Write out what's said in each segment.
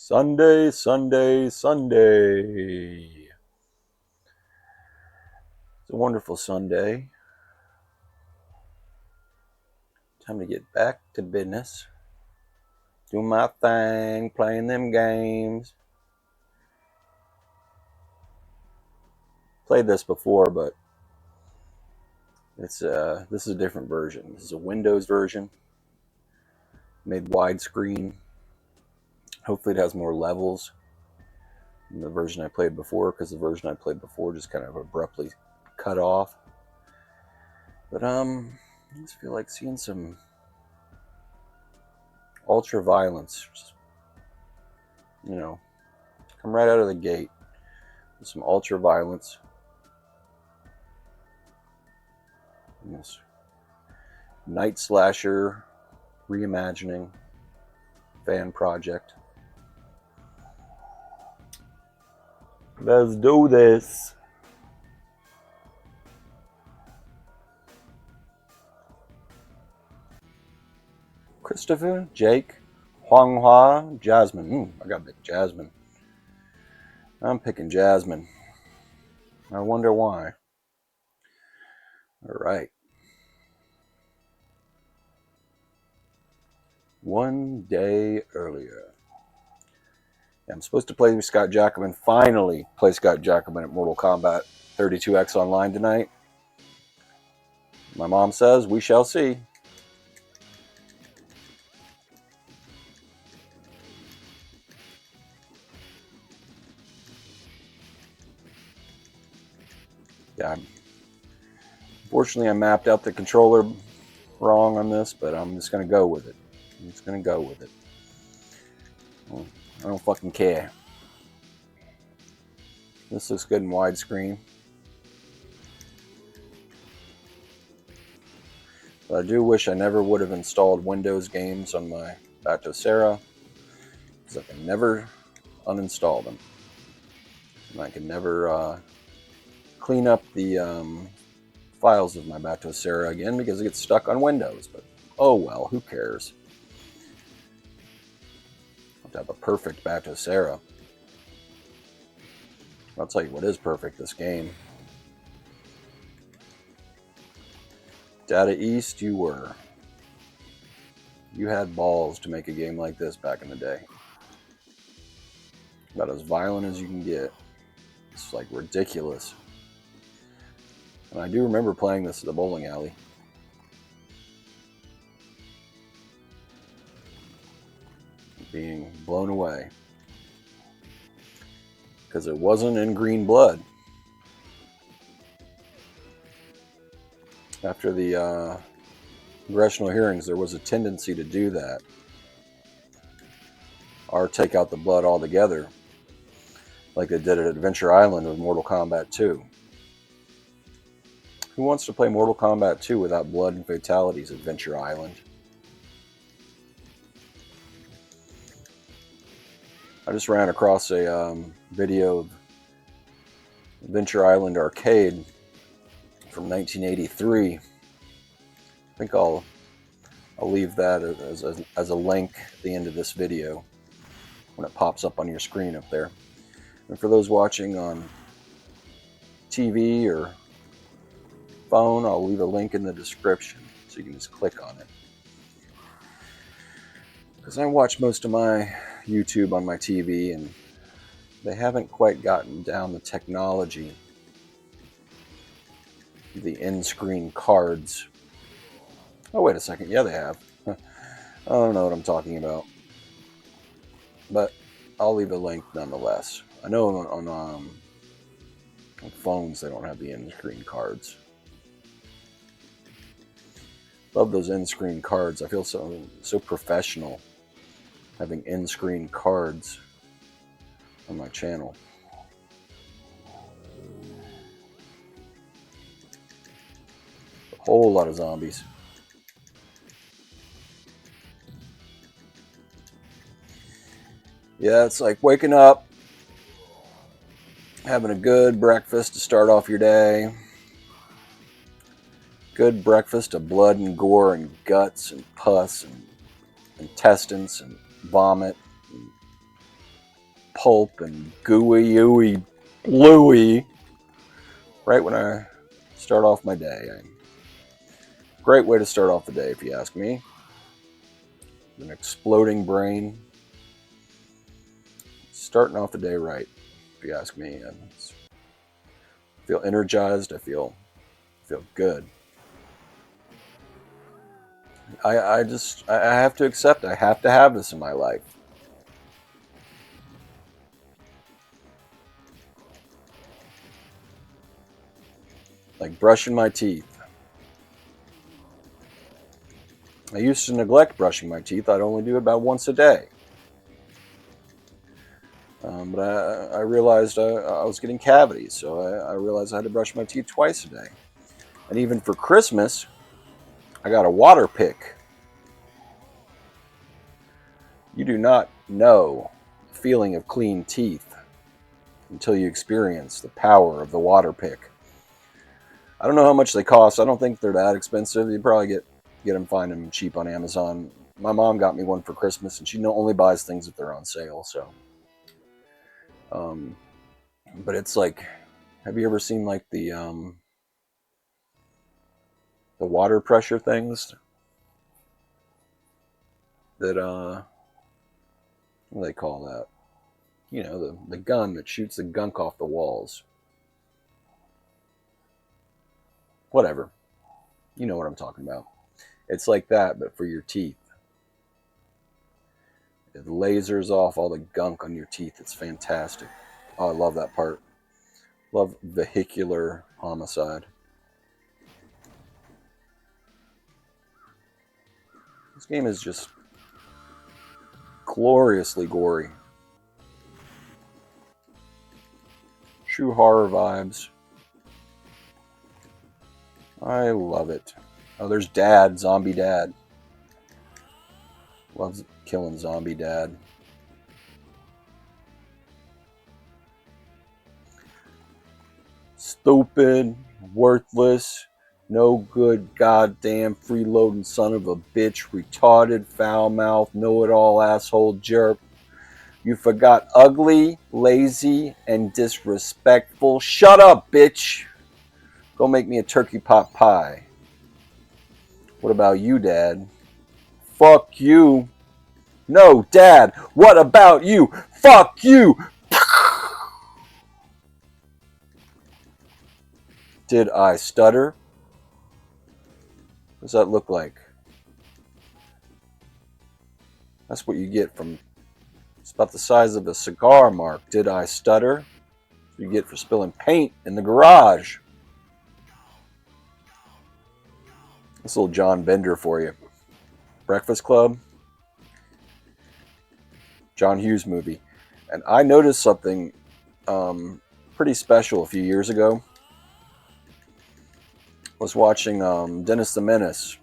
Sunday, Sunday, Sunday. It's a wonderful Sunday. Time to get back to business. Doing my thing, playing them games. Played this before, but this is a different version. This is a Windows version, made widescreen. Hopefully it has more levels than the version I played before, because the version I played before just kind of abruptly cut off. But I just feel like seeing some ultra violence, come right out of the gate with some ultra violence. And this night slasher reimagining fan project. Let's do this. Christopher, Jake, Huanghua, Jasmine. I gotta pick Jasmine. I'm picking Jasmine. I wonder why. Alright. One day earlier. I'm supposed to play Scott Jacobin. Finally play Scott Jacobin at Mortal Kombat 32X online tonight. My mom says we shall see. Yeah, unfortunately I mapped out the controller wrong on this, but I'm just going to go with it. I don't fucking care. This looks good in widescreen. But I do wish I never would have installed Windows games on my Batocera, because I can never uninstall them. And I can never clean up the files of my Batocera again because it gets stuck on Windows. But oh well, who cares? I have to have a perfect Batocera. I'll tell you what is perfect, this game. Data East, you were. You had balls to make a game like this back in the day. About as violent as you can get. It's like ridiculous. And I do remember playing this at the bowling alley. Being blown away. Because it wasn't in green blood. After the congressional hearings, there was a tendency to do that. Or take out the blood altogether. Like they did at Adventure Island with Mortal Kombat 2. Who wants to play Mortal Kombat 2 without blood and fatalities, Adventure Island? I just ran across a video of Adventure Island Arcade from 1983. I think I'll leave that as a link at the end of this video when it pops up on your screen up there. And for those watching on TV or phone, I'll leave a link in the description so you can just click on it. Because I watch most of my YouTube on my TV and they haven't quite gotten down the technology, the in-screen cards. Oh, wait a second. Yeah, they have. I don't know what I'm talking about. But I'll leave a link nonetheless. I know on phones they don't have the in-screen cards. Love those in-screen cards. I feel so professional having in-screen cards on my channel. A whole lot of zombies. Yeah, it's like waking up, having a good breakfast to start off your day. Good breakfast of blood and gore and guts and pus and intestines and vomit. And pulp and gooey, ooey, bluey right when I start off my day. Great way to start off the day, if you ask me. An exploding brain. Starting off the day right, if you ask me. And I feel energized. I feel good. I have to accept I have to have this in my life. Like brushing my teeth. I used to neglect brushing my teeth. I'd only do it about once a day. But I realized I was getting cavities, so I realized I had to brush my teeth twice a day. And even for Christmas, I got a water pick. You do not know the feeling of clean teeth until you experience the power of the water pick. I don't know how much they cost. I don't think they're that expensive. You probably get them, find them cheap on Amazon. My mom got me one for Christmas, and she only buys things if they're on sale. So, but it's like, have you ever seen like the water pressure things that what do they call that? You know, the gun that shoots the gunk off the walls. Whatever. You know what I'm talking about. It's like that, but for your teeth. It lasers off all the gunk on your teeth. It's fantastic. Oh, I love that part. Love vehicular homicide. This game is just gloriously gory. True horror vibes. I love it. Oh, there's Dad, Zombie Dad. Loves killing Zombie Dad. Stupid, worthless, no good, goddamn, freeloading son of a bitch, retarded, foul mouth, know-it-all asshole jerk. You forgot ugly, lazy, and disrespectful. Shut up, bitch. Go make me a turkey pot pie. What about you, Dad? Fuck you. No, Dad. What about you? Fuck you. Did I stutter? What does that look like? That's what you get from... It's about the size of a cigar mark. Did I stutter? That's what you get for spilling paint in the garage. This little John Bender for you. Breakfast Club. John Hughes movie. And I noticed something pretty special a few years ago. I was watching Dennis the Menace.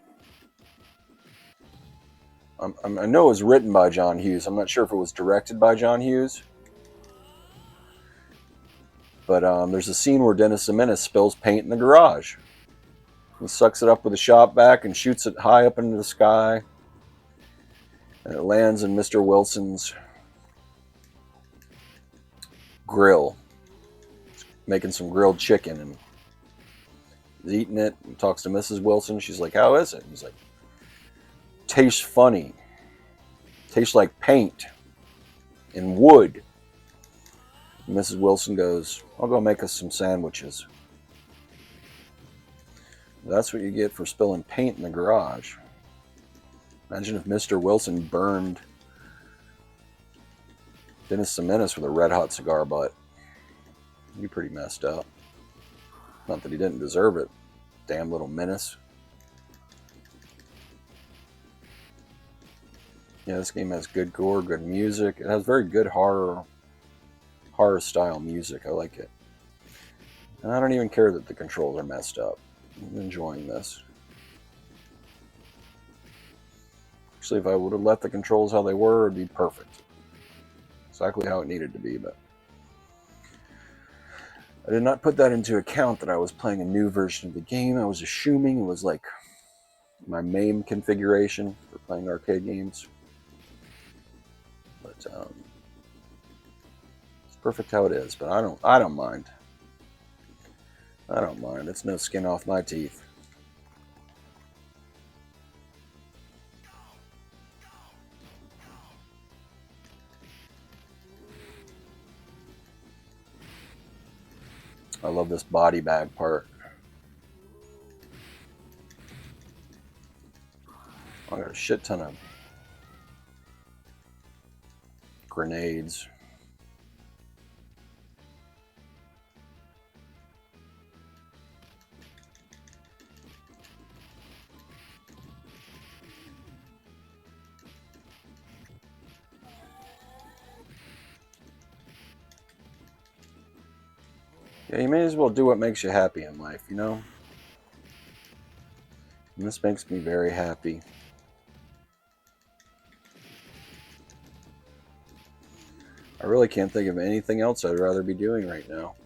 I know it was written by John Hughes. I'm not sure if it was directed by John Hughes. But there's a scene where Dennis the Menace spills paint in the garage. He sucks it up with a shop vac and shoots it high up into the sky. And it lands in Mr. Wilson's grill. He's making some grilled chicken and he's eating it and talks to Mrs. Wilson. She's like, how is it? He's like, tastes funny. Tastes like paint and wood. And Mrs. Wilson goes, I'll go make us some sandwiches. That's what you get for spilling paint in the garage. Imagine if Mr. Wilson burned Dennis the Menace with a red-hot cigar butt. He'd be pretty messed up. Not that he didn't deserve it. Damn little menace. Yeah, this game has good gore, good music. It has very good horror style music. I like it. And I don't even care that the controls are messed up. I'm enjoying this. Actually, if I would have left the controls how they were, it'd be perfect. Exactly how it needed to be, but I did not put that into account that I was playing a new version of the game. I was assuming it was like my MAME configuration for playing arcade games. But perfect how it is, but I don't mind. I don't mind. It's no skin off my teeth. I love this body bag part. I got a shit ton of grenades. Yeah, you may as well do what makes you happy in life, you know? And this makes me very happy. I really can't think of anything else I'd rather be doing right now.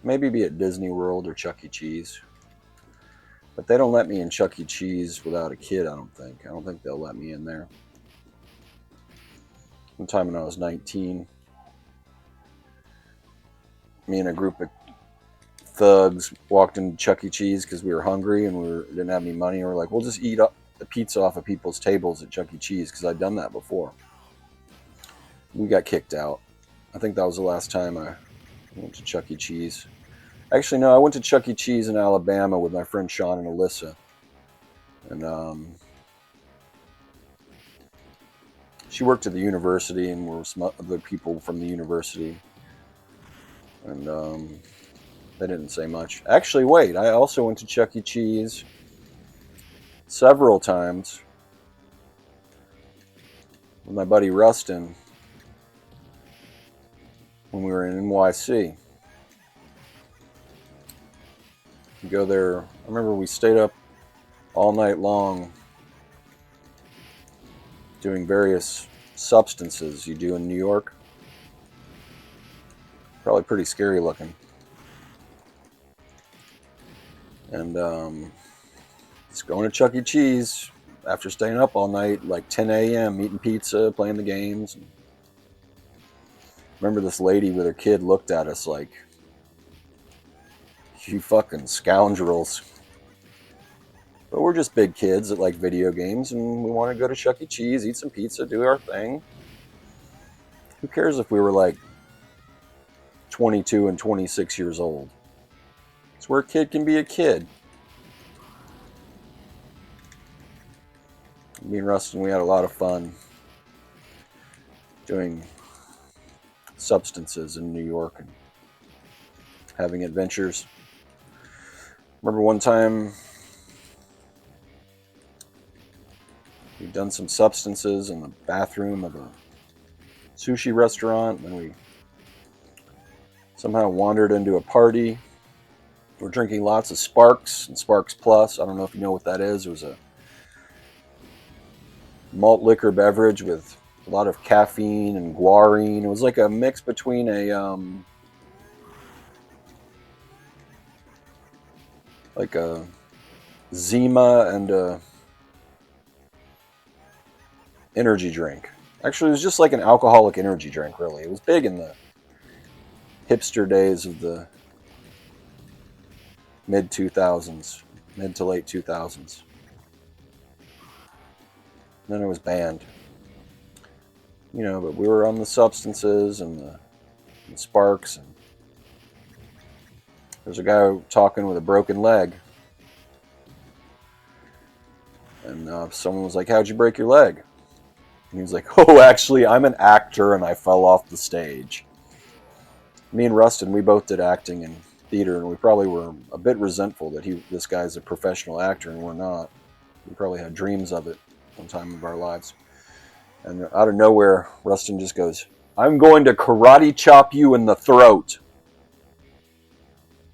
Maybe be at Disney World or Chuck E. Cheese. But they don't let me in Chuck E. Cheese without a kid, I don't think. I don't think they'll let me in there. One time when I was 19, me and a group of thugs walked into Chuck E. Cheese because we were hungry and didn't have any money. And we're like, we'll just eat up the pizza off of people's tables at Chuck E. Cheese because I'd done that before. We got kicked out. I think that was the last time I went to Chuck E. Cheese. Actually, no, I went to Chuck E. Cheese in Alabama with my friend Sean and Alyssa. And she worked at the university and were some other people from the university. And they didn't say much. Actually, wait, I also went to Chuck E. Cheese several times with my buddy Rustin when we were in NYC. We go there. I remember we stayed up all night long doing various substances you do in New York. Probably pretty scary looking. And just going to Chuck E. Cheese after staying up all night, like 10 a.m., eating pizza, playing the games. Remember this lady with her kid looked at us like, you fucking scoundrels. But we're just big kids that like video games, and we want to go to Chuck E. Cheese, eat some pizza, do our thing. Who cares if we were like 22 and 26 years old? It's where a kid can be a kid. Me and Rustin, we had a lot of fun doing substances in New York and having adventures. Remember one time we'd done some substances in the bathroom of a sushi restaurant, and we somehow wandered into a party. We're drinking lots of Sparks and Sparks Plus. I don't know if you know what that is. It was a malt liquor beverage with a lot of caffeine and guarine. It was like a mix between a like a Zima and a energy drink. Actually, it was just like an alcoholic energy drink, really. It was big in the hipster days of the mid to late 2000s. And then it was banned. You know, but we were on the substances and the Sparks. And there's a guy talking with a broken leg. And someone was like, how'd you break your leg? And he was like, oh, actually, I'm an actor and I fell off the stage. Me and Rustin, we both did acting and theater, and we probably were a bit resentful that this guy's a professional actor and we're not. We probably had dreams of it one time of our lives. And out of nowhere, Rustin just goes, I'm going to karate chop you in the throat.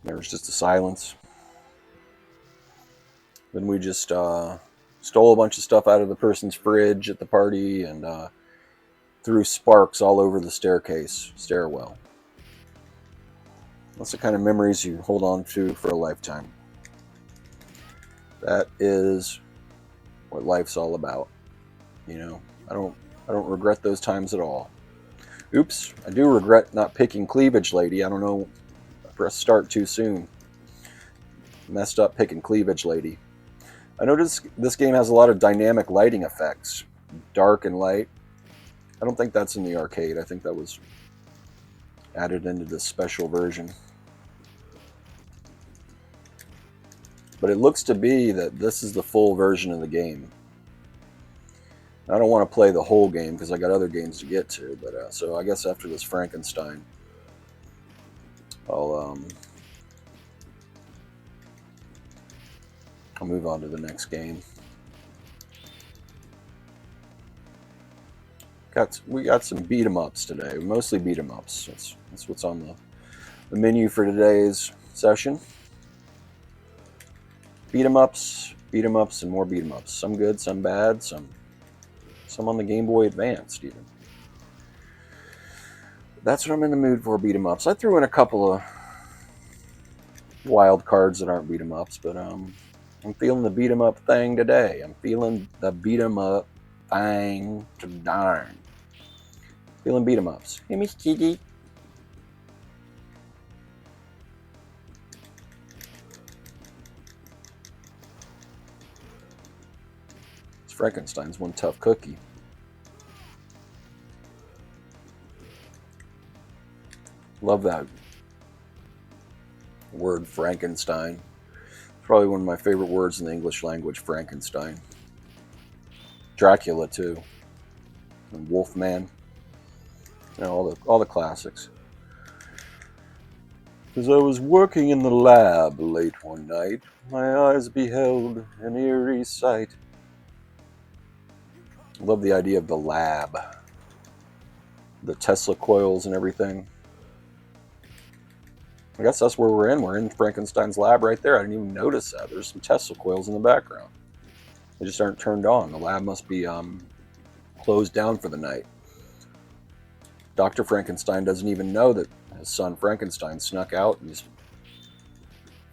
There was just a silence. Then we just stole a bunch of stuff out of the person's fridge at the party and threw Sparks all over the stairwell. That's the kind of memories you hold on to for a lifetime. That is what life's all about. You know, I don't I don't regret those times at all. Oops, I do regret not picking Cleavage Lady. I don't know, I pressed start too soon. Messed up picking Cleavage Lady. I noticed this game has a lot of dynamic lighting effects. Dark and light. I don't think that's in the arcade. I think that was added into this special version. But it looks to be that this is the full version of the game. I don't want to play the whole game because I got other games to get to. But so I guess after this Frankenstein, I'll move on to the next game. We got some beat 'em ups today. Mostly beat 'em ups. That's what's on the menu for today's session. Beat 'em ups, and more beat 'em ups. Some good, some bad, some on the Game Boy Advanced even. That's what I'm in the mood for, beat 'em ups. I threw in a couple of wild cards that aren't beat 'em ups, but I'm feeling the beat 'em up thing today. I'm feeling the beat 'em up thing to darn. Feeling beat 'em ups. Hey, Miss Kitty. Frankenstein's one tough cookie. Love that word, Frankenstein. It's probably one of my favorite words in the English language, Frankenstein. Dracula too, and Wolfman. You know, all the classics. As I was working in the lab late one night, my eyes beheld an eerie sight. Love the idea of the lab. The Tesla coils and everything. I guess that's where we're in. We're in Frankenstein's lab right there. I didn't even notice that. There's some Tesla coils in the background. They just aren't turned on. The lab must be closed down for the night. Dr. Frankenstein doesn't even know that his son Frankenstein snuck out and he's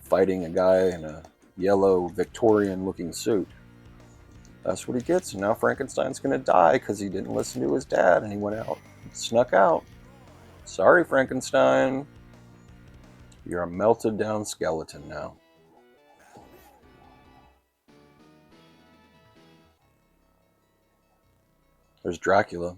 fighting a guy in a yellow Victorian-looking suit. That's what he gets, and now Frankenstein's going to die because he didn't listen to his dad and he went out and snuck out. Sorry, Frankenstein. You're a melted down skeleton now. There's Dracula.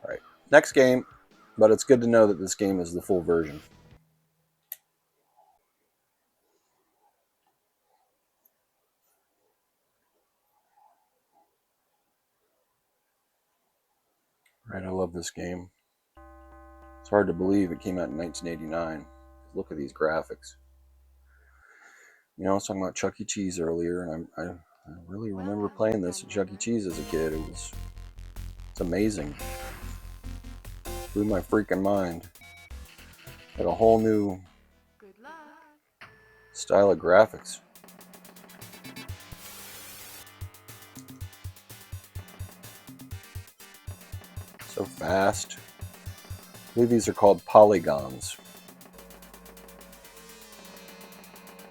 All right, next game, but it's good to know that this game is the full version. Right, I love this game. It's hard to believe it came out in 1989. Look at these graphics. You know, I was talking about Chuck E. Cheese earlier, and I really remember playing this at Chuck E. Cheese as a kid. It's amazing. Blew my freaking mind. Had a whole new style of graphics. So fast. I believe these are called polygons.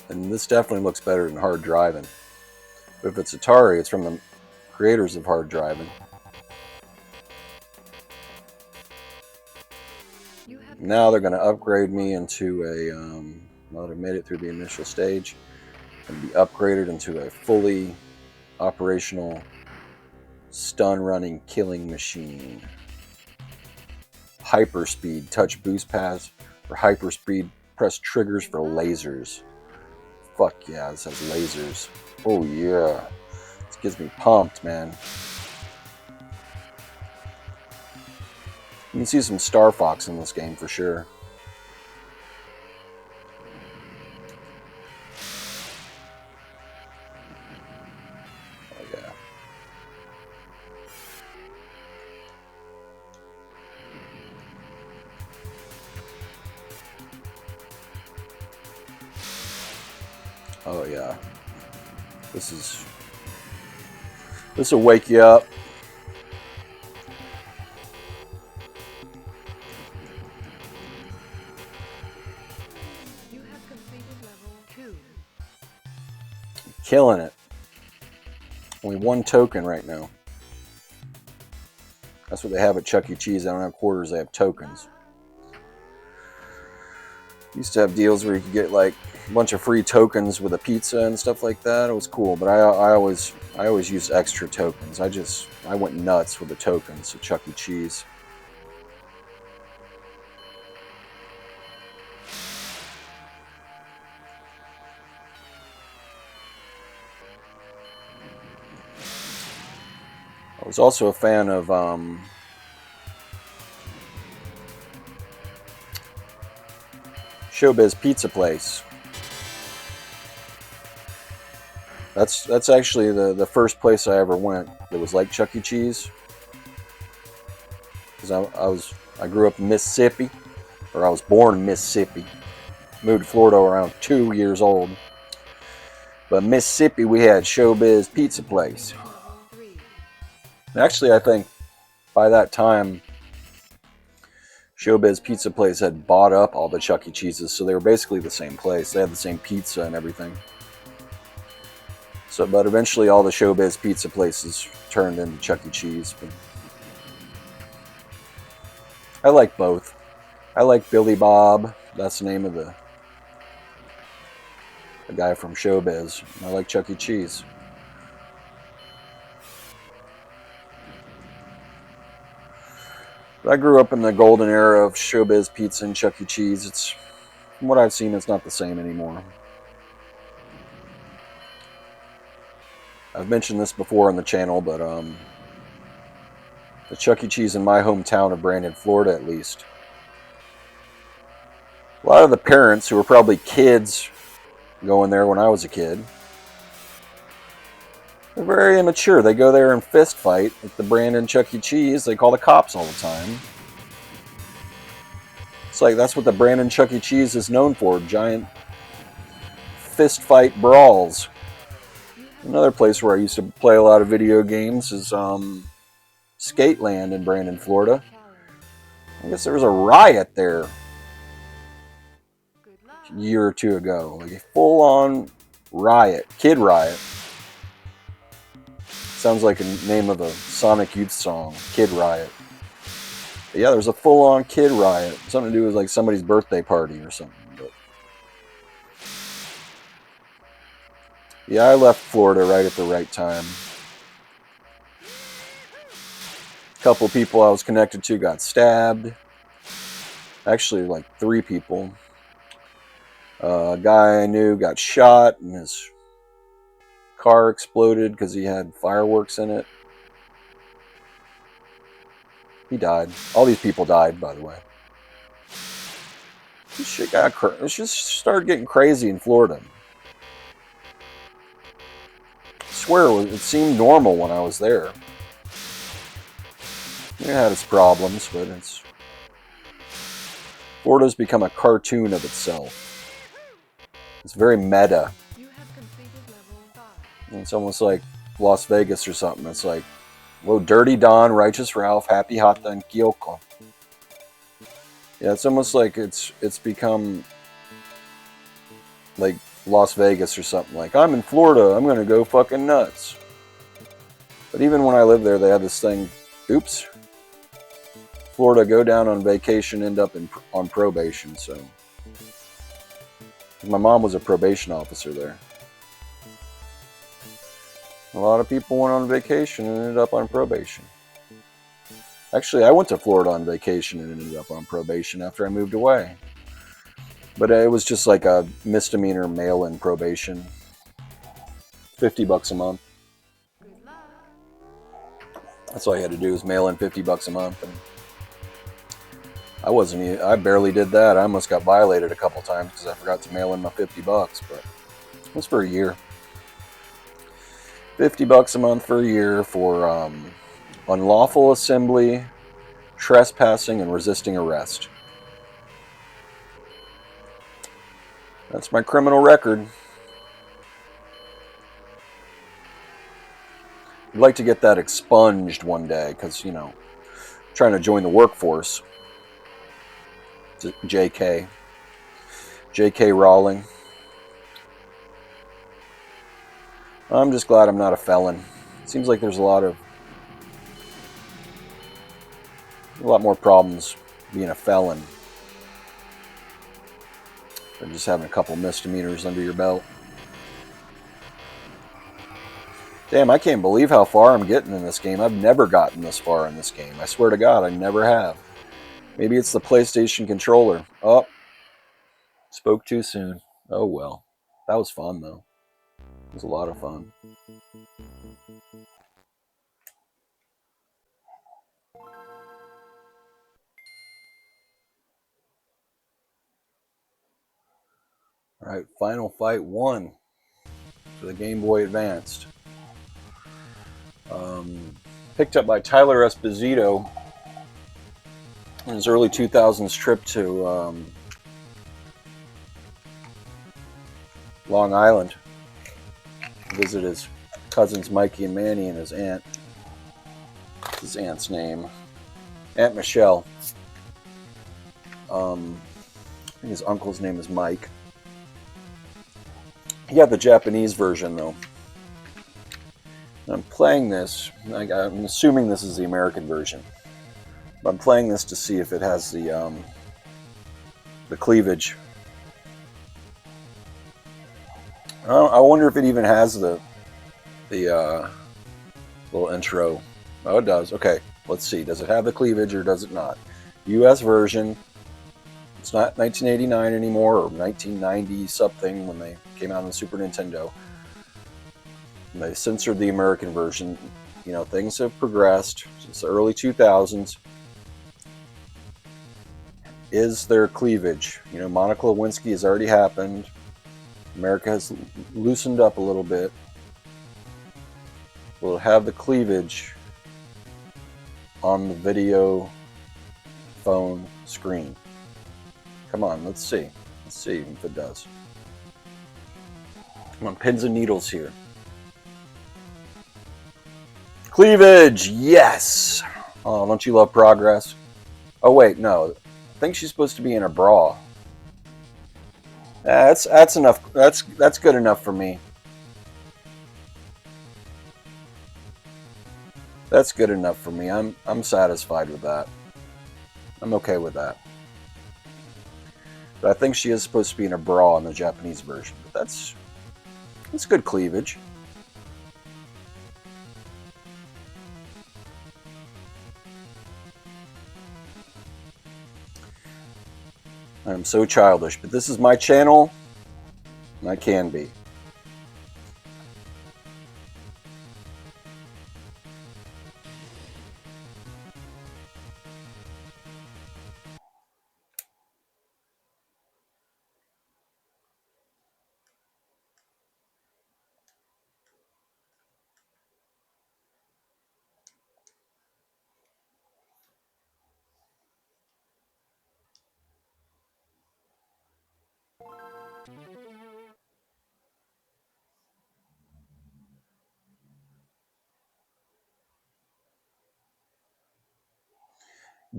And this definitely looks better than hard driving. But if it's Atari, it's from the creators of hard driving. Now they're going to upgrade me into a, well, I made it through the initial stage, and be upgraded into a fully operational stun running killing machine. Hyperspeed, touch boost pads for hyperspeed, press triggers for lasers. Fuck yeah, this has lasers. Oh yeah, this gets me pumped, man. You can see some Star Fox in this game for sure. Oh yeah. Oh yeah. This will wake you up. killing it. Only one token right now. That's what they have at Chuck E. Cheese. They don't have quarters, they have tokens. Used to have deals where you could get like a bunch of free tokens with a pizza and stuff like that. It was cool, but I always used extra tokens. I went nuts with the tokens at Chuck E. Cheese. I was also a fan of Showbiz Pizza Place. That's actually the first place I ever went that was like Chuck E. Cheese. Because I grew up in Mississippi, or I was born in Mississippi. Moved to Florida around 2 years old. But Mississippi, we had Showbiz Pizza Place. Actually, I think by that time, Showbiz Pizza Place had bought up all the Chuck E. Cheeses, so they were basically the same place. They had the same pizza and everything. So, but eventually all the Showbiz Pizza Places turned into Chuck E. Cheese. But I like both. I like Billy Bob. That's the name of the guy from Showbiz. I like Chuck E. Cheese. But I grew up in the golden era of Showbiz Pizza and Chuck E. Cheese. From what I've seen, it's not the same anymore. I've mentioned this before on the channel, but the Chuck E. Cheese in my hometown of Brandon, Florida, at least. A lot of the parents who were probably kids going there when I was a kid, they're very immature. They go there and fist fight at the Brandon Chuck E. Cheese. They call the cops all the time. It's like that's what the Brandon Chuck E. Cheese is known for, giant fist fight brawls. Another place where I used to play a lot of video games is Skateland in Brandon, Florida. I guess there was a riot there a year or two ago. Like a full-on riot. Kid riot. Sounds like the name of a Sonic Youth song. Kid riot. But yeah, there's a full-on kid riot. Something to do with like somebody's birthday party or something. But yeah, I left Florida right at the right time. A couple people I was connected to got stabbed. Actually, like 3 people. A guy I knew got shot and his car exploded because he had fireworks in it. He died. All these people died, by the way. This shit it just started getting crazy in Florida. I swear it seemed normal when I was there. It had its problems, but Florida's become a cartoon of itself. It's very meta. It's almost like Las Vegas or something. It's like, whoa, Dirty Don, Righteous Ralph, Happy Hata, and Kyoko. Yeah, it's almost like it's become like Las Vegas or something. Like, I'm in Florida, I'm going to go fucking nuts. But even when I lived there, they had this thing, oops, Florida, go down on vacation, end up on probation. So my mom was a probation officer there. A lot of people went on vacation and ended up on probation. Actually, I went to Florida on vacation and ended up on probation after I moved away. But it was just like a misdemeanor mail-in probation. $50 a month. That's all you had to do was mail in $50 a month. And I barely did that. I almost got violated a couple times because I forgot to mail in my $50, but it was for a year. $50 a month for a year for unlawful assembly, trespassing, and resisting arrest. That's my criminal record. I'd like to get that expunged one day because, you know, I'm trying to join the workforce. J.K. Rowling. I'm just glad I'm not a felon. Seems like there's a lot more problems being a felon than just having a couple misdemeanors under your belt. Damn, I can't believe how far I'm getting in this game. I've never gotten this far in this game. I swear to God, I never have. Maybe it's the PlayStation controller. Oh, spoke too soon. Oh well. That was fun, though. It was a lot of fun. All right, Final Fight 1 for the Game Boy Advanced. Picked up by Tyler Esposito in his early 2000s trip to Long Island. Visit his cousins Mikey and Manny and his aunt. What's his aunt's name? Aunt Michelle. I think his uncle's name is Mike. He got the Japanese version though. I'm playing this. I'm assuming this is the American version. But I'm playing this to see if it has the cleavage. I wonder if it even has the little intro. Oh, it does. Okay, let's see. Does it have the cleavage or does it not? U.S. version. It's not 1989 anymore or 1990 something when they came out on the Super Nintendo. And they censored the American version. You know, things have progressed since the early 2000s. Is there cleavage? You know, Monica Lewinsky has already happened. America has loosened up a little bit. Will it have the cleavage on the video phone screen? Come on, let's see. Let's see if it does. Come on, pins and needles here. Cleavage, yes! Oh, don't you love progress? Oh wait, no. I think she's supposed to be in a bra. That's enough. That's good enough for me. That's good enough for me. I'm satisfied with that. I'm okay with that. But I think she is supposed to be in a bra in the Japanese version. But that's good cleavage. I'm so childish, but this is my channel, and I can be.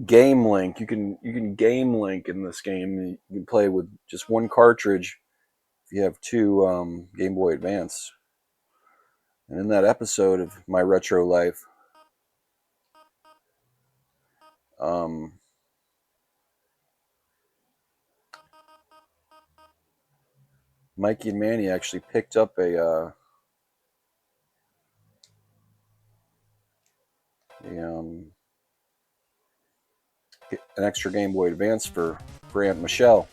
Game Link. You can game link in this game. You can play with just one cartridge if you have two Game Boy Advance. And in that episode of My Retro Life, Mikey and Manny actually picked up an extra Game Boy Advance for Aunt Michelle.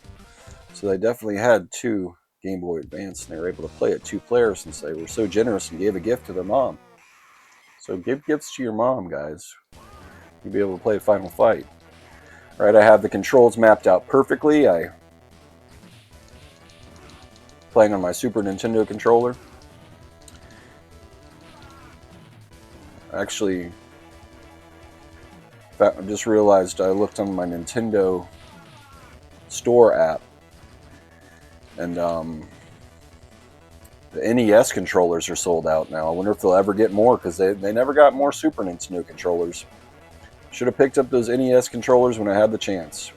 So they definitely had two Game Boy Advance, and they were able to play it 2 players since they were so generous and gave a gift to their mom. So give gifts to your mom, guys. You'll be able to play Final Fight. All right, I have the controls mapped out perfectly. I playing on my Super Nintendo controller. Actually, I just realized I looked on my Nintendo Store app, and the NES controllers are sold out now. I wonder if they'll ever get more, because they never got more Super Nintendo controllers. Should have picked up those NES controllers when I had the chance.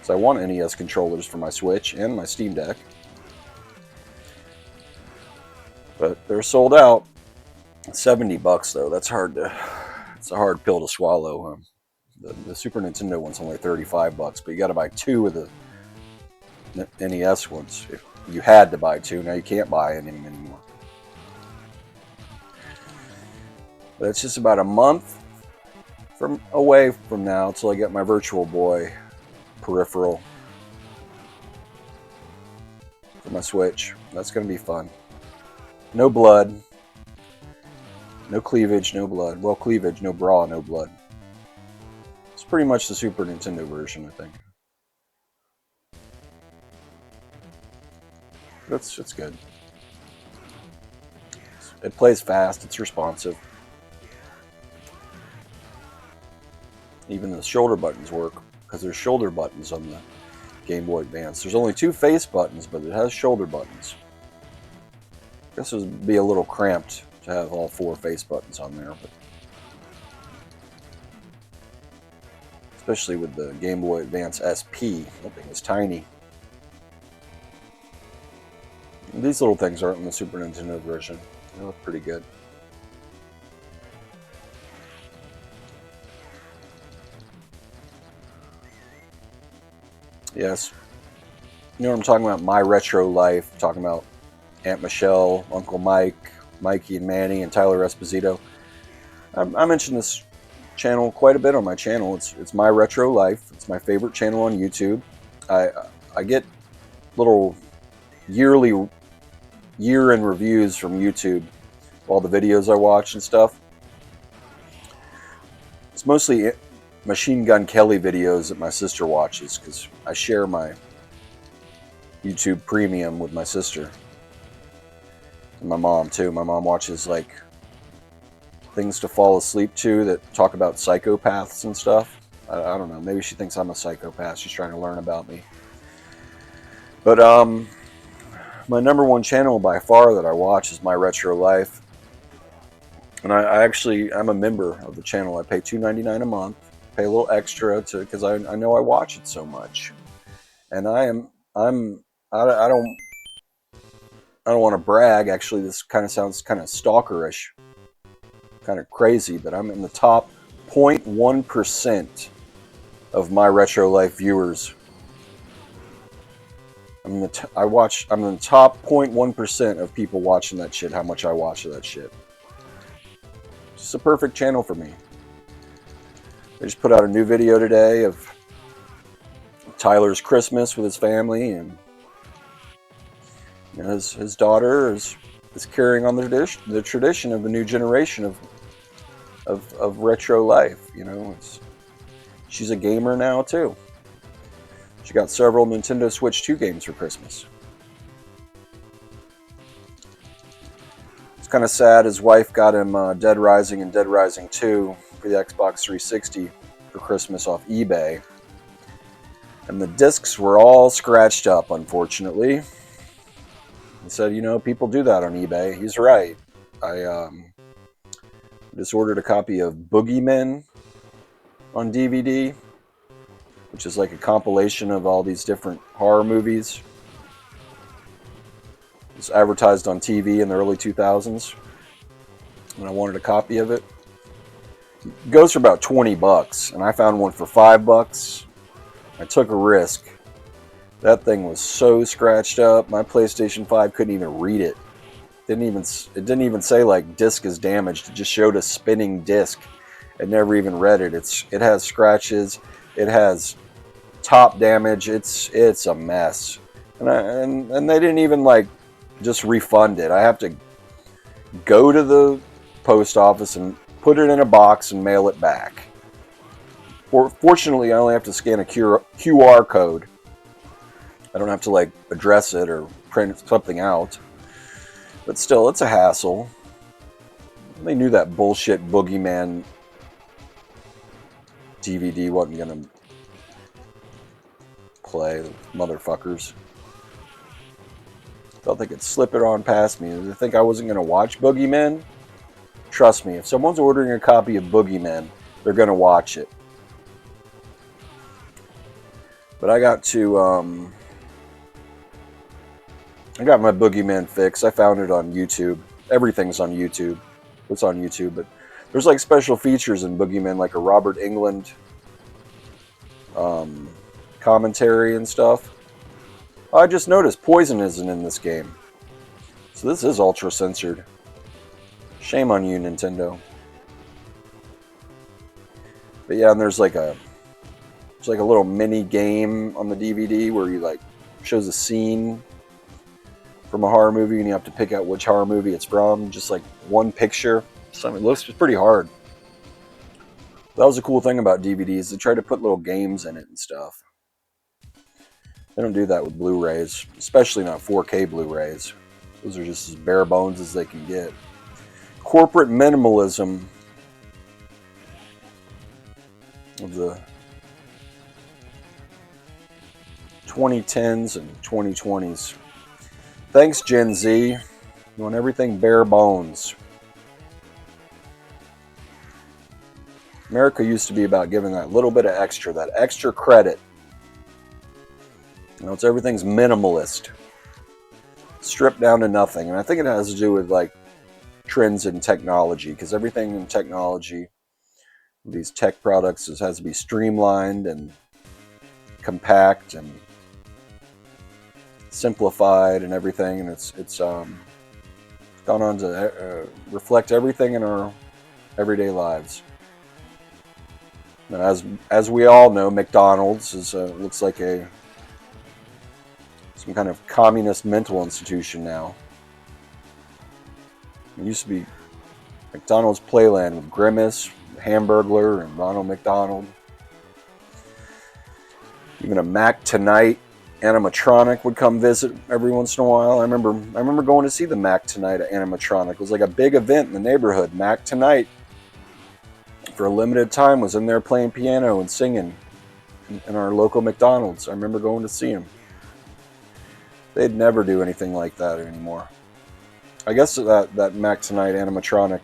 So I want NES controllers for my Switch and my Steam Deck. But they're sold out. $70 though. That's hard to. It's a hard pill to swallow. The Super Nintendo one's only $35, but you got to buy 2 of the NES ones. If you had to buy 2, now you can't buy any anymore. But it's just about a month away from now until I get my Virtual Boy peripheral for my Switch. That's going to be fun. No blood. No cleavage, no blood. Well, cleavage, no bra, no blood. It's pretty much the Super Nintendo version, I think. It's good. It plays fast. It's responsive. Even the shoulder buttons work, because there's shoulder buttons on the Game Boy Advance. There's only 2 face buttons, but it has shoulder buttons. I guess it would be a little cramped to have all 4 face buttons on there, but especially with the Game Boy Advance SP, that thing is tiny. And these little things aren't in the Super Nintendo version. They look pretty good. Yes, you know what I'm talking about? My Retro Life, talking about Aunt Michelle, Uncle Mike, Mikey and Manny, and Tyler Esposito. I mentioned this channel quite a bit on my channel. It's My Retro Life. It's my favorite channel on YouTube. I get little yearly year-end reviews from YouTube, all the videos I watch and stuff. It's mostly Machine Gun Kelly videos that my sister watches, because I share my YouTube Premium with my sister. And my mom too. My mom watches like things to fall asleep to that talk about psychopaths and stuff. I don't know. Maybe she thinks I'm a psychopath. She's trying to learn about me. But my #1 channel by far that I watch is My Retro Life. And I'm a member of the channel. I pay $2.99 a month. Pay a little extra because I know I watch it so much. And I don't want to brag. Actually, this kind of sounds kind of stalkerish, kind of crazy, but I'm in the top 0.1% of My Retro Life viewers. I'm in the top 0.1% of people watching that shit. How much I watch of that shit. It's a perfect channel for me. They just put out a new video today of Tyler's Christmas with his family, and you know, his daughter is carrying on the tradition of the new generation of retro life. You know, she's a gamer now too. She got several Nintendo Switch 2 games for Christmas. It's kind of sad. His wife got him Dead Rising and Dead Rising 2 for the Xbox 360 for Christmas off eBay. And the discs were all scratched up, unfortunately. He said, you know, people do that on eBay. He's right. I just ordered a copy of Boogeymen on DVD, which is like a compilation of all these different horror movies. It was advertised on TV in the early 2000s, and I wanted a copy of it. It goes for about $20, and I found one for $5. I took a risk. That thing was so scratched up. My PlayStation 5 couldn't even read it. It didn't even say like disc is damaged. It just showed a spinning disc. It never even read it. It has scratches. It has top damage. It's a mess. And they didn't even like just refund it. I have to go to the post office and put it in a box and mail it back. Fortunately, I only have to scan a QR code. I don't have to like address it or print something out. But still, it's a hassle. They knew that bullshit Boogeyman DVD wasn't gonna play, motherfuckers. Thought they could slip it on past me. Did they think I wasn't gonna watch Boogeyman? Trust me, if someone's ordering a copy of Boogeyman, they're gonna watch it. But I got my Boogeyman fix. I found it on YouTube. everything's on YouTube. It's on YouTube, but there's like special features in Boogeyman, like a Robert Englund commentary and stuff. I just noticed Poison isn't in this game, so this is ultra censored. Shame on you, Nintendo. But yeah, and there's like a little mini game on the DVD where you like shows a scene from a horror movie and you have to pick out which horror movie it's from. Just like one picture. So it looks pretty hard. That was a cool thing about DVDs. They try to put little games in it and stuff. They don't do that with Blu-rays, especially not 4K Blu-rays. Those are just as bare bones as they can get. Corporate minimalism of the 2010s and 2020s. Thanks, Gen Z. You want everything bare bones. America used to be about giving that little bit of extra, that extra credit. You know, it's everything's minimalist, stripped down to nothing, and I think it has to do with like trends in technology, because everything in technology, these tech products, has to be streamlined and compact and simplified and everything, and it's gone on to reflect everything in our everyday lives. And as we all know, McDonald's is looks like some kind of communist mental institution now. It used to be McDonald's Playland with Grimace, Hamburglar, and Ronald McDonald. Even a Mac Tonight animatronic would come visit every once in a while. I remember going to see the Mac Tonight animatronic. It was like a big event in the neighborhood. Mac Tonight, for a limited time, was in there playing piano and singing in our local McDonald's. I remember going to see him. They'd never do anything like that anymore. I guess that Mac Tonight animatronic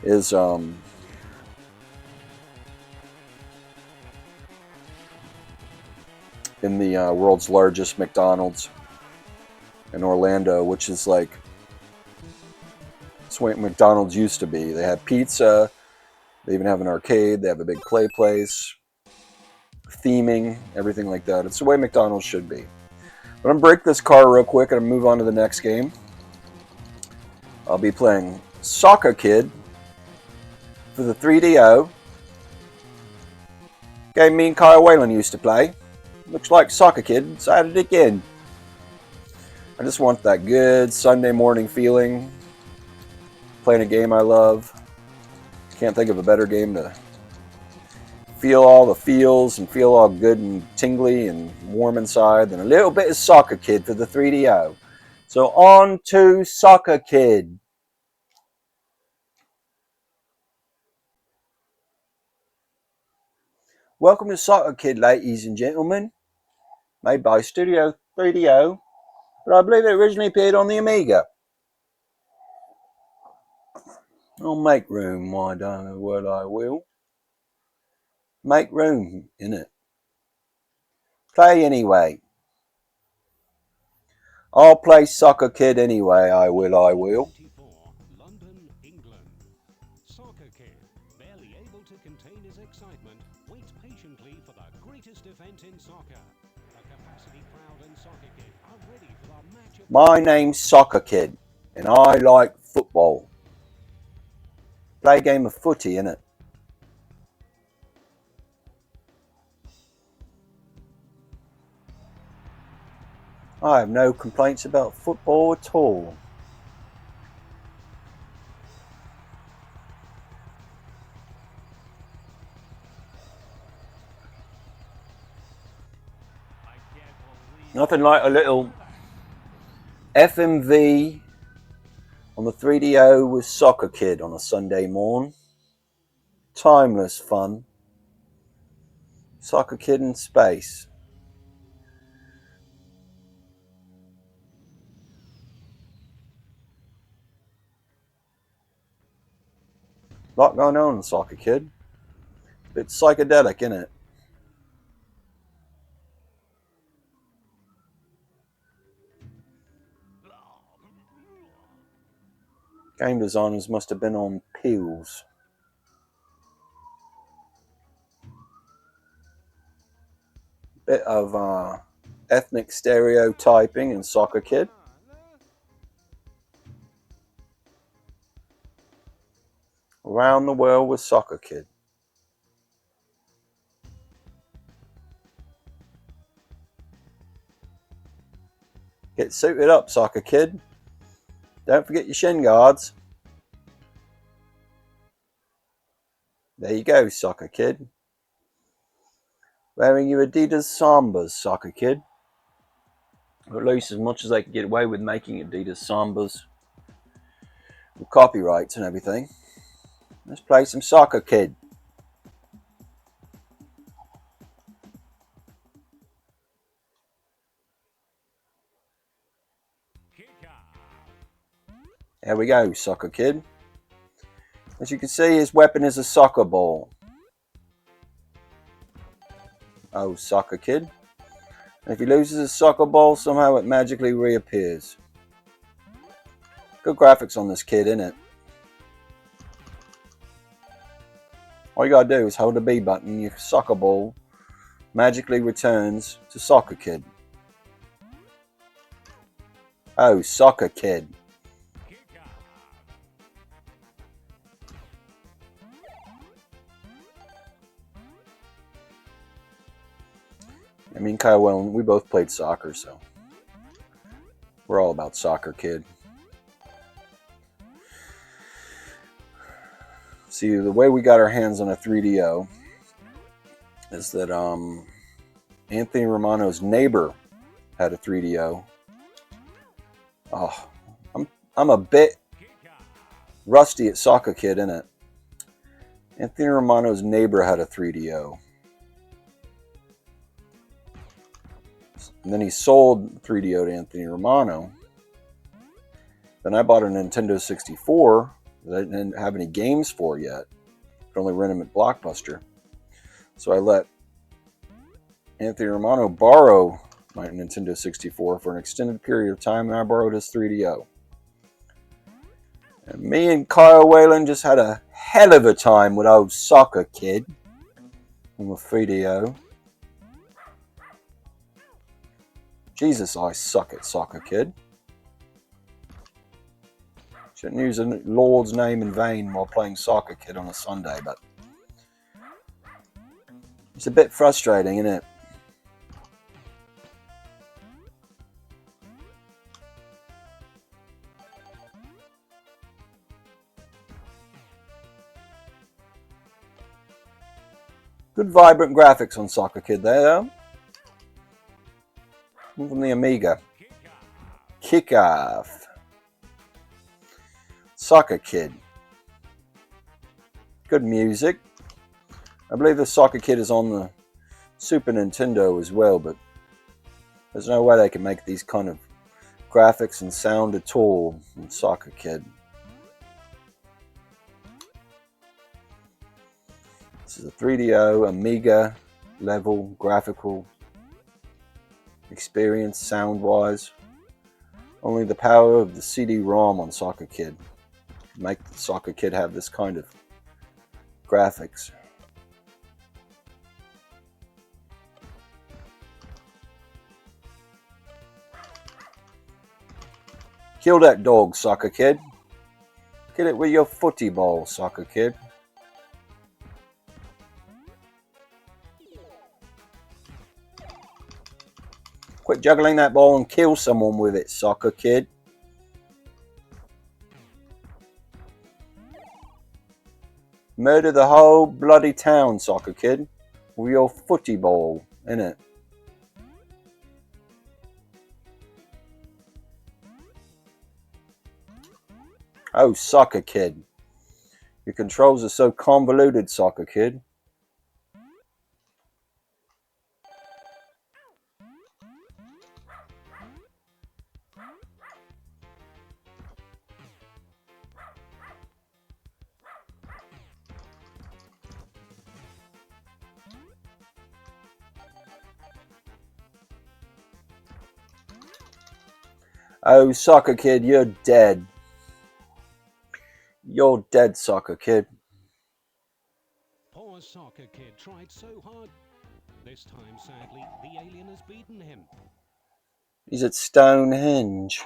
is in the world's largest McDonald's in Orlando, which is like, it's what McDonald's used to be. They had pizza, they even have an arcade, they have a big play place, theming, everything like that. It's the way McDonald's should be. I'm going to break this car real quick and move on to the next game. I'll be playing Soccer Kid for the 3DO. Game me and Kyle Whalen used to play. Looks like Soccer Kid's at it again. I just want that good Sunday morning feeling. Playing a game I love. Can't think of a better game to feel all the feels and feel all good and tingly and warm inside than a little bit of Soccer Kid for the 3DO. So on to Soccer Kid. Welcome to Soccer Kid, ladies and gentlemen. Made by Studio 3DO, but I believe it originally appeared on the Amiga. I'll make room, why don't I? Well, I will. Make room, innit? Play anyway. I'll play Soccer Kid anyway, I will. London, England. Soccer Kid, barely able to contain his excitement, waits patiently for the greatest event in soccer. The capacity crowd and Soccer Kid are ready for the match of... My name's Soccer Kid, and I like football. Play a game of footy, innit? I have no complaints about football at all. Nothing like a little FMV on the 3DO with Soccer Kid on a Sunday morn. Timeless fun. Soccer Kid in space. Lot going on in Soccer Kid. Bit psychedelic, innit? Game designers must have been on pills. Bit of ethnic stereotyping in Soccer Kid. Around the world with Soccer Kid. Get suited up, Soccer Kid. Don't forget your shin guards. There you go, Soccer Kid. Wearing your Adidas Sambas, Soccer Kid. Or at least as much as they can get away with making Adidas Sambas. With copyrights and everything. Let's play some Soccer Kid. There we go, Soccer Kid. As you can see, his weapon is a soccer ball. Oh, Soccer Kid. And if he loses his soccer ball, somehow it magically reappears. Good graphics on this kid, innit? All you gotta do is hold the B button, your soccer ball magically returns to Soccer Kid. Oh, Soccer Kid. I mean, Kyle Wellen, we both played soccer, so we're all about Soccer Kid. See, the way we got our hands on a 3DO is that Anthony Romano's neighbor had a 3DO. Oh, I'm a bit rusty at Soccer Kid, innit? Anthony Romano's neighbor had a 3DO. And then he sold 3DO to Anthony Romano. Then I bought a Nintendo 64 that I didn't have any games for yet. I could only rent them at Blockbuster. So I let Anthony Romano borrow my Nintendo 64 for an extended period of time, and I borrowed his 3DO. And me and Kyle Whalen just had a hell of a time with old Soccer Kid on the 3DO. Jesus, I suck at Soccer Kid. Shouldn't use the Lord's name in vain while playing Soccer Kid on a Sunday, but it's a bit frustrating, isn't it? Good vibrant graphics on Soccer Kid there, though. From the Amiga. Kickoff. Soccer Kid. Good music. I believe the Soccer Kid is on the Super Nintendo as well, but there's no way they can make these kind of graphics and sound at all in Soccer Kid. This is a 3DO Amiga level graphical experience sound-wise. Only the power of the CD-ROM on Soccer Kid can make the Soccer Kid have this kind of graphics. Kill that dog, Soccer Kid. Kill it with your footy ball, Soccer Kid. Quit juggling that ball and kill someone with it, Soccer Kid. Murder the whole bloody town, Soccer Kid, with your footy ball, innit? Oh, Soccer Kid. Your controls are so convoluted, Soccer Kid. Oh, Soccer Kid, you're dead. You're dead, soccer kid. Poor soccer kid tried so hard. This time, sadly, the alien has beaten him. He's at Stonehenge.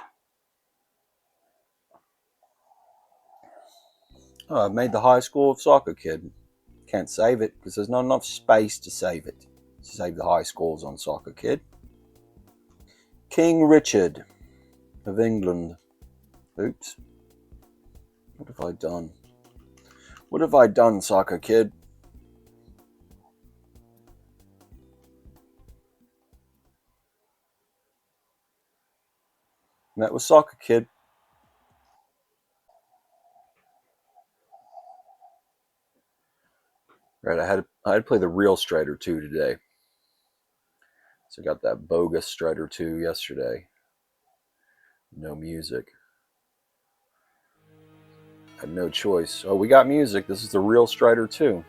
Oh, I've made the high school of soccer kid. Can't save it because there's not enough space to save it. Save the high schools on soccer kid. King Richard of England. Oops. What have I done? What have I done, soccer kid? And that was soccer kid. Right, I had to play the real Strider 2 today. So I got that bogus Strider 2 yesterday. No music. I had no choice. Oh, we got music. This is the real Strider 2.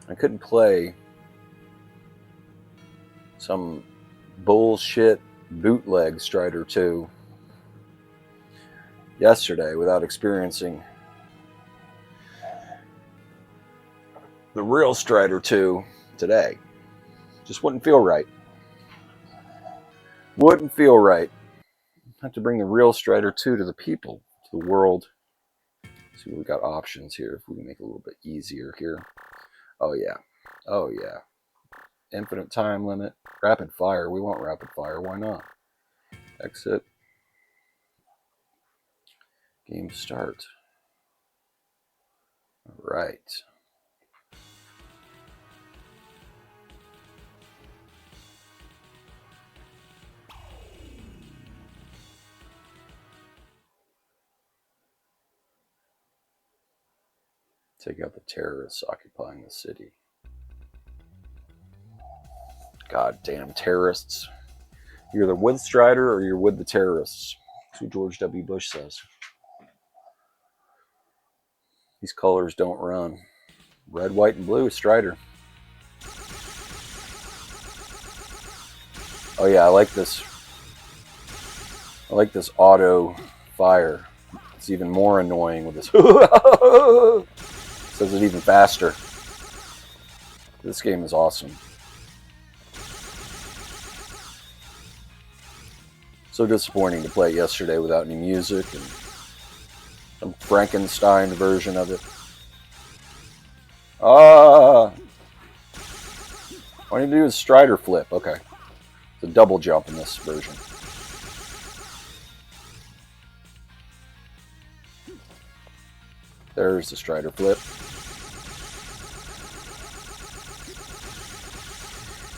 I couldn't play some bullshit bootleg Strider 2 yesterday without experiencing the real Strider 2 today. Just wouldn't feel right. Wouldn't feel right. I have to bring the real Strider 2 to the people, to the world. Let's see what we got options here. If we can make it a little bit easier here. Oh yeah. Oh yeah. Infinite time limit. Rapid fire. We want rapid fire. Why not? Exit. Game start. All right. Take out the terrorists occupying the city. Goddamn terrorists. You're either with Strider or you're with the terrorists. That's what George W. Bush says. These colors don't run. Red, white, and blue is Strider. Oh yeah, I like this. I like this auto fire. It's even more annoying with this. It says it even faster. This game is awesome. So disappointing to play it yesterday without any music and some Frankenstein version of it. All you do is Strider flip. Okay. It's a double jump in this version. There's the Strider flip.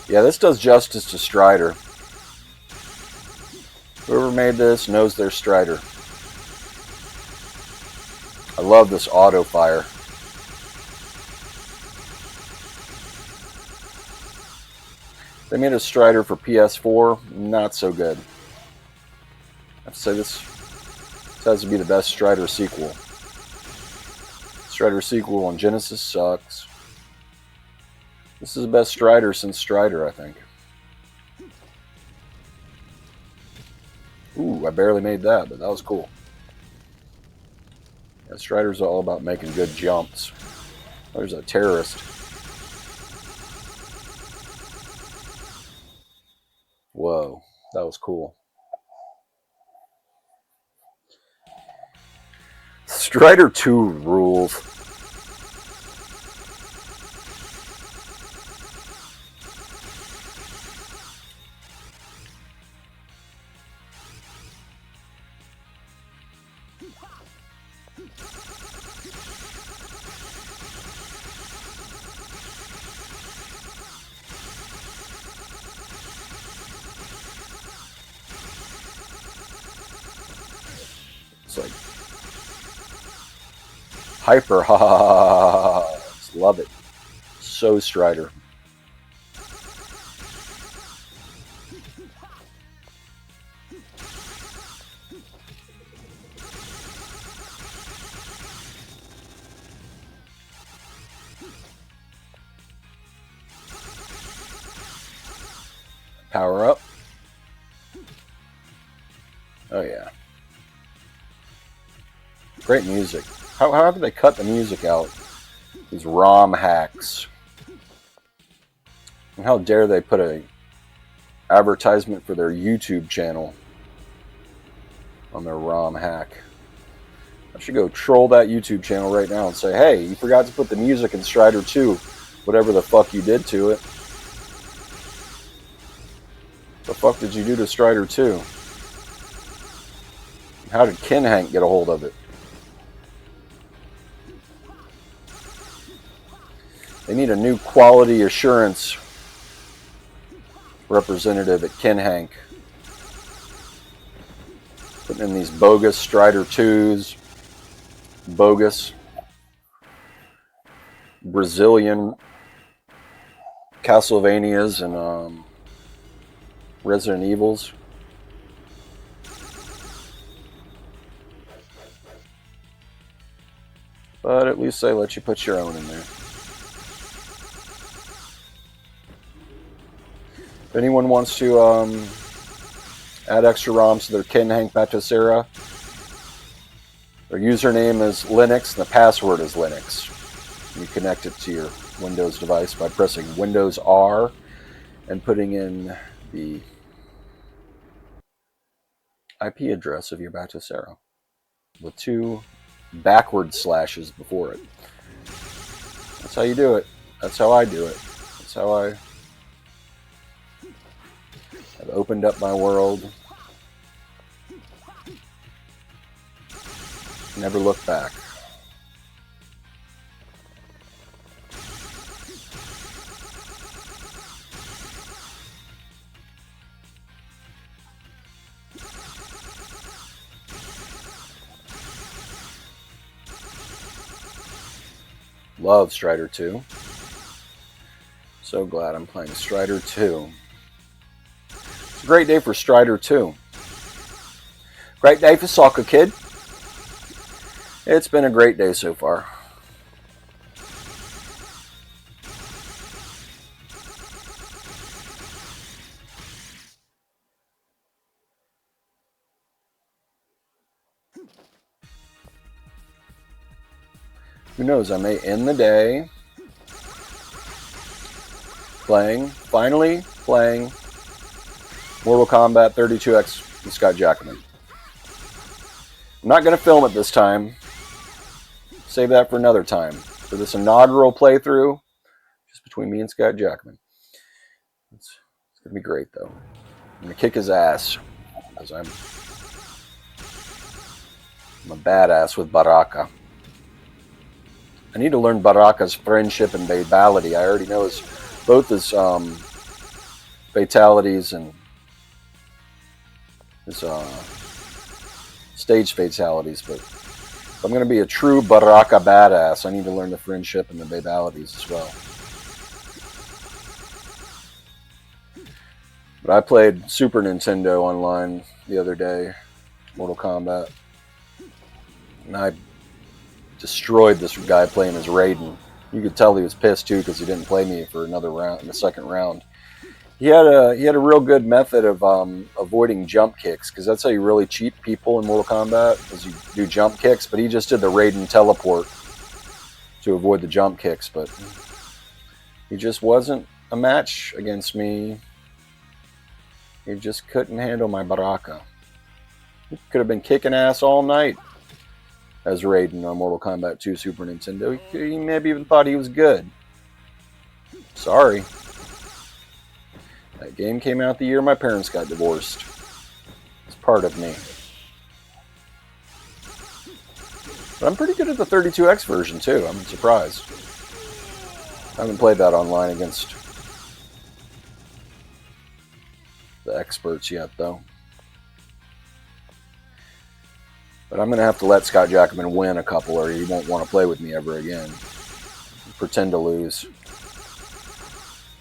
Yeah, this does justice to Strider. Whoever made this knows their Strider. I love this auto fire. They made a Strider for PS4, not so good. I have to say this has to be the best Strider sequel. Strider sequel on Genesis sucks. This is the best Strider since Strider, I think. Ooh, I barely made that, but that was cool. Yeah, Strider's all about making good jumps. There's a terrorist. Whoa, that was cool. Strider 2 rules. It's like hyper, ha ha ha ha. Just love it. So Strider. Power up. Oh yeah. Great music. How have they cut the music out? These ROM hacks. And how dare they put a advertisement for their YouTube channel on their ROM hack. I should go troll that YouTube channel right now and say, hey, you forgot to put the music in Strider 2. Whatever the fuck you did to it. The fuck did you do to Strider 2? How did Ken Hank get a hold of it? They need a new quality assurance representative at Ken Hank. Putting in these bogus Strider 2s, bogus Brazilian Castlevanias and Resident Evils. But at least they let you put your own in there. If anyone wants to add extra ROMs to their Ken Hank Batocera, their username is Linux and the password is Linux. You connect it to your Windows device by pressing Windows R and putting in the IP address of your Batocera with 2 backward slashes before it. That's how you do it. That's how I do it. That's how I have opened up my world. Never look back. Love Strider 2. So glad I'm playing Strider 2. It's a great day for Strider 2. Great day for Soccer Kid. It's been a great day so far. Who knows, I may end the day finally playing Mortal Kombat 32X with Scott Jackman. I'm not going to film it this time. Save that for another time. For this inaugural playthrough, just between me and Scott Jackman. It's going to be great, though. I'm going to kick his ass, because I'm a badass with Baraka. I need to learn Baraka's friendship and babality. I already know both his fatalities and his stage fatalities, but if I'm going to be a true Baraka badass, I need to learn the friendship and the babalities as well. But I played Super Nintendo online the other day, Mortal Kombat, and I destroyed this guy playing as Raiden. You could tell he was pissed too because he didn't play me for another round in the second round. He had a real good method of avoiding jump kicks, because that's how you really cheat people in Mortal Kombat, is you do jump kicks. But he just did the Raiden teleport to avoid the jump kicks. But he just wasn't a match against me. He just couldn't handle my Baraka. He could have been kicking ass all night as Raiden on Mortal Kombat 2 Super Nintendo. He maybe even thought he was good. Sorry. That game came out the year my parents got divorced. It's part of me. But I'm pretty good at the 32X version too. I'm surprised. I haven't played that online against the experts yet, though. But I'm going to have to let Scott Jackman win a couple, or he won't want to play with me ever again. Pretend to lose.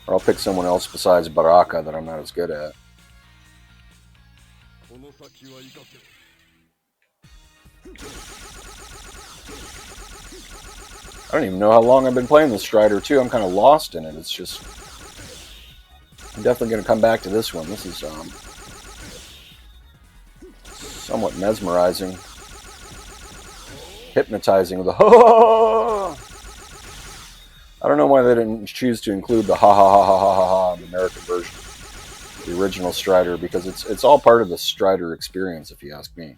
Or I'll pick someone else besides Baraka that I'm not as good at. I don't even know how long I've been playing this Strider 2. I'm kind of lost in it. It's just... I'm definitely going to come back to this one. This is somewhat mesmerizing. hypnotizing with the ha. I don't know why they didn't choose to include the ha ha ha ha ha ha ha in the American version, the original Strider, because it's all part of the Strider experience, if you ask me.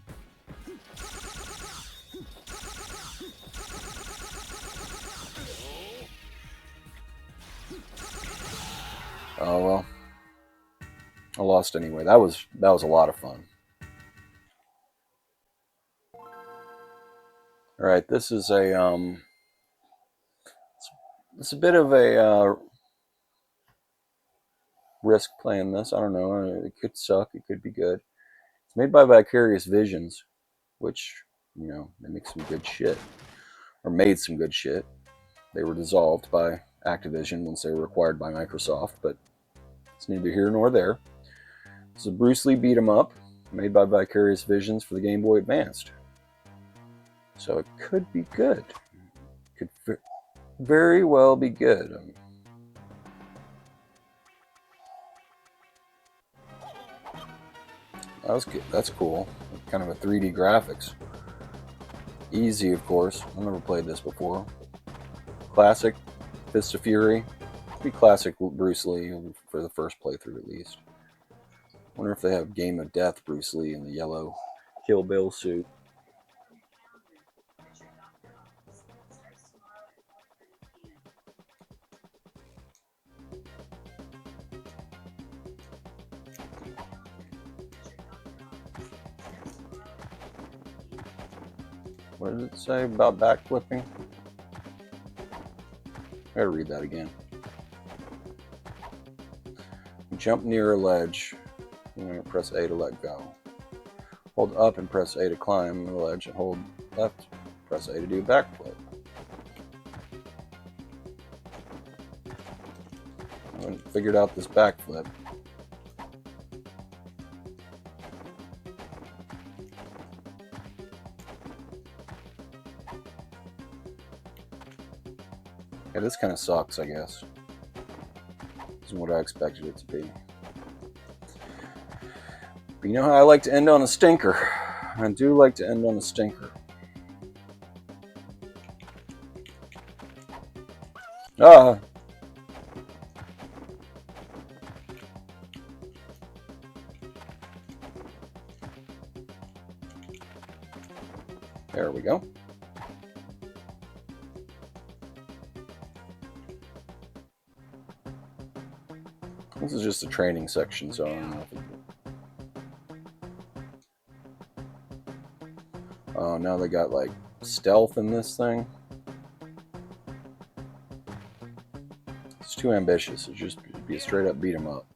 Oh well, I lost anyway. That was a lot of fun. All right, this is it's a bit of a risk playing this. I don't know. It could suck. It could be good. It's made by Vicarious Visions, which, you know, they make some good shit, or made some good shit. They were dissolved by Activision once they were acquired by Microsoft, but it's neither here nor there. It's a Bruce Lee beat 'em up, made by Vicarious Visions for the Game Boy Advanced. So it could be good. Could very well be good. That's cool. Kind of a 3D graphics. Easy, of course. I've never played this before. Classic Fist of Fury. Be classic Bruce Lee for the first playthrough at least. Wonder if they have Game of Death Bruce Lee in the yellow Kill Bill suit. What does it say about backflipping? I gotta read that again. Jump near a ledge. I'm gonna press A to let go. Hold up and press A to climb the ledge, and hold left, press A to do a backflip. I haven't figured out this backflip. Yeah, this kind of sucks, I guess. Isn't what I expected it to be. But you know how I like to end on a stinker. I do like to end on a stinker. Ah! There we go. This is just a training section, so I don't know if it... Oh, now they got like stealth in this thing. It's too ambitious. It'd just be a straight up beat 'em up.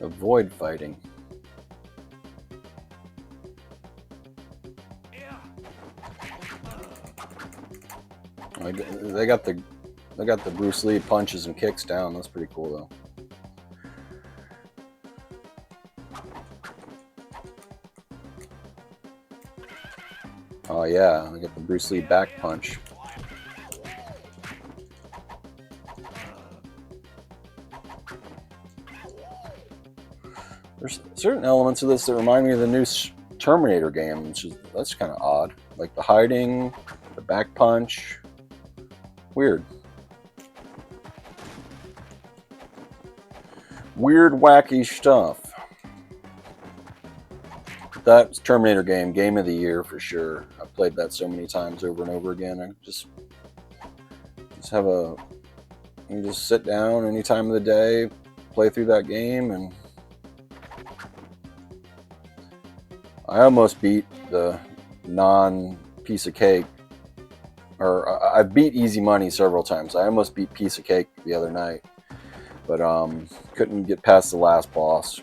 Avoid fighting. They got the Bruce Lee punches and kicks down. That's pretty cool though. Oh yeah, they got the Bruce Lee back punch. There's certain elements of this that remind me of the new Terminator game, that's kind of odd. Like the hiding, the back punch. Weird. Weird, wacky stuff. That Terminator game of the year for sure. I've played that so many times over and over again. I just have you just sit down any time of the day, play through that game, and I almost beat the non-piece of cake or I've beat Easy Money several times. I almost beat Piece of Cake the other night, but couldn't get past the last boss.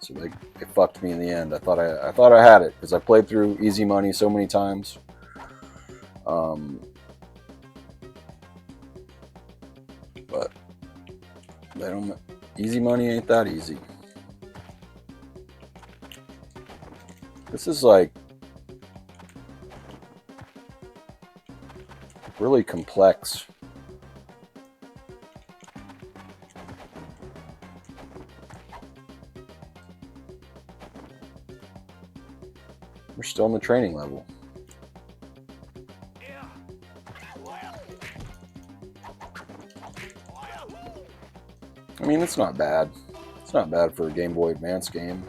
So they fucked me in the end. I thought I had it because I played through Easy Money so many times. But they don't. Easy Money ain't that easy. This is like really complex. We're still in the training level. I mean, it's not bad. It's not bad for a Game Boy Advance game.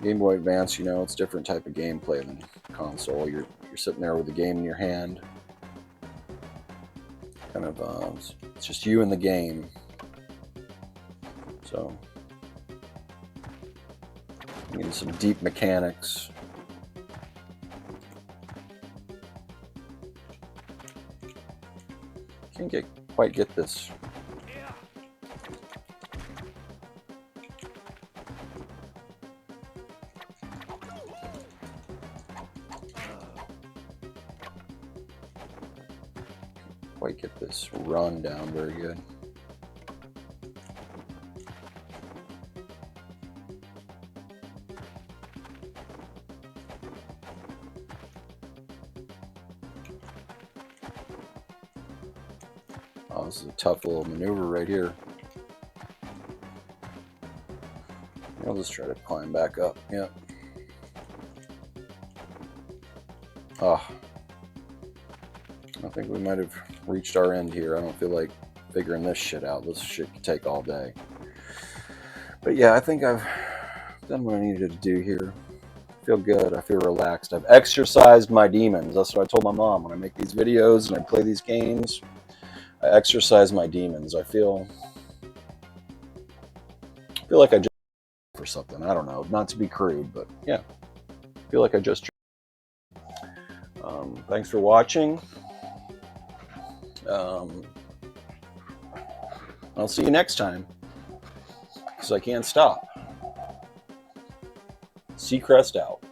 Game Boy Advance, you know, it's a different type of gameplay than console. You're sitting there with the game in your hand. Kind of, it's just you and the game. So, getting some deep mechanics. Can't quite get this. Quite get this run down very good. Oh, this is a tough little maneuver right here. I'll just try to climb back up. Yep. Oh, I think we might have reached our end here. I don't feel like figuring this shit out. This shit could take all day. But yeah, I think I've done what I needed to do here. I feel good. I feel relaxed. I've exercised my demons. That's what I told my mom when I make these videos and I play these games. I exercise my demons. I feel like I just for something. I don't know. Not to be crude, but yeah, I feel like I just. Thanks for watching. I'll see you next time because I can't stop. Seacrest out.